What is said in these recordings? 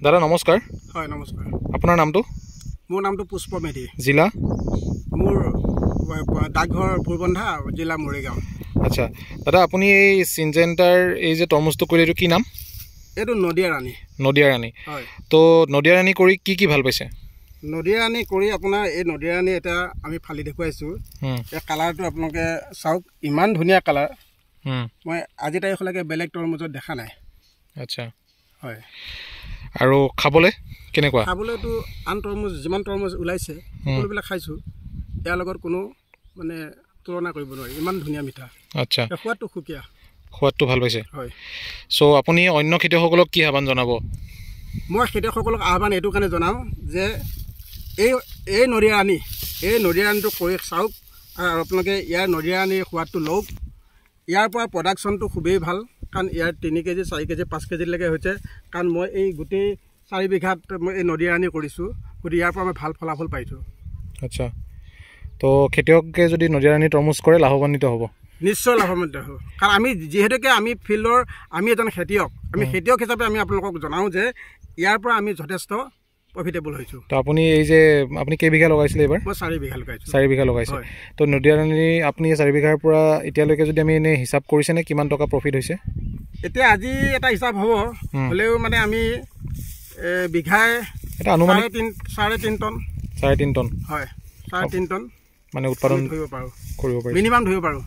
দাদা নমস্কাৰ। হয় নমস্কাৰ। আপোনাৰ নামটো? মোৰ নামটো পুষ্প মেধি। জিলা? মোৰ ডাকঘৰ ভুৰবন্ধা, জিলা মৰিগাঁও। আচ্ছা দাদা, আপুনি এই চিনজেণ্টাৰ এই যে তৰমুজটো কৰিলে এইটো কি নাম? এইটো নদিয়া ৰাণী। নদিয়া ৰাণী। হয়। তো নদিয়া ৰাণী কৰি কি ভাল পাইছে? নদিয়া ৰাণী কৰি আপোনাৰ এই নদিয়া ৰাণী এটা আমি ফালি দেখুৱাইছোঁ। এই কালাৰটো আপোনালোকে চাওক, ইমান ধুনীয়া কালাৰ। মই আজি তাৰিখলৈকে বেলেগ তৰমুজত দেখা নাই। আচ্ছা হয়। আৰু খাবলৈ কেনেকুৱা? খাবলৈতো আন তৰমুজ যিমান তৰমুজ ওলাইছে সকলোবিলাক খাইছোঁ, ইয়াৰ লগত কোনো মানে তুলনা কৰিব নোৱাৰি, ইমান ধুনীয়া মিঠা। আচ্ছা, সোৱাদটো সুকীয়া। সোৱাদটো ভাল পাইছে? হয়। চ' আপুনি অন্য খেতিয়কসকলক কি আহ্বান জনাব? মই খেতিয়কসকলক আহ্বান এইটো কাৰণে জনাওঁ যে এই নদিয়া ৰাণীটো কৰি চাওক আৰু আপোনালোকে ইয়াৰ নদিয়া ৰাণীৰ সোৱাদটো লওক। ইয়াৰ পৰা প্ৰডাকশ্যনটো খুবেই ভাল, কাৰণ ইয়াৰ 3 কেজি 4 কেজি 5 কেজিলৈকে হৈছে। কাৰণ মই এই গোটেই 4 বিঘাত মই এই নদিয়া ৰাণী কৰিছোঁ, গতিকে ইয়াৰ পৰা মই ভাল ফলাফল পাইছোঁ। আচ্ছা, তো খেতিয়কে যদি নদিয়া ৰাণী তৰমুজ কৰে লাভৱান্বিত হ'ব? নিশ্চয় লাভৱান্বিত হ'ব। কাৰণ আমি যিহেতুকে আমি ফিল্ডৰ এজন খেতিয়ক, আমি খেতিয়ক হিচাপে আমি আপোনালোকক জনাওঁ যে ইয়াৰ পৰা আমি যথেষ্ট প্ৰফিটেবল হৈছোঁ। তো আপুনি এই যে আপুনি কেইবিঘা লগাইছিলে এইবাৰ? মই 4 বিঘা লগাইছোঁ। 4 বিঘা লগাইছে। তো নদিয়া ৰাণী আপুনি 4 বিঘাৰ পৰা এতিয়ালৈকে যদি আমি এনেই হিচাপ কৰিছেনে কিমান টকা প্ৰফিট হৈছে? এতিয়া আজি এটা হিচাপ হ'ব, হ'লেও মানে আমি বিঘাই এটা আনুমানিক 3.5 টন। 3.5 টন? হয়, 3.5 টন মানে উৎপাদন কৰিব পাৰোঁ, মিনিমাম ধৰিব পাৰোঁ।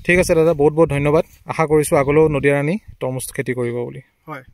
ঠিক আছে দাদা, বহুত ধন্যবাদ। আশা কৰিছোঁ আগলৈও নদিয়া ৰাণী তৰমুজ খেতি কৰিব বুলি। হয়।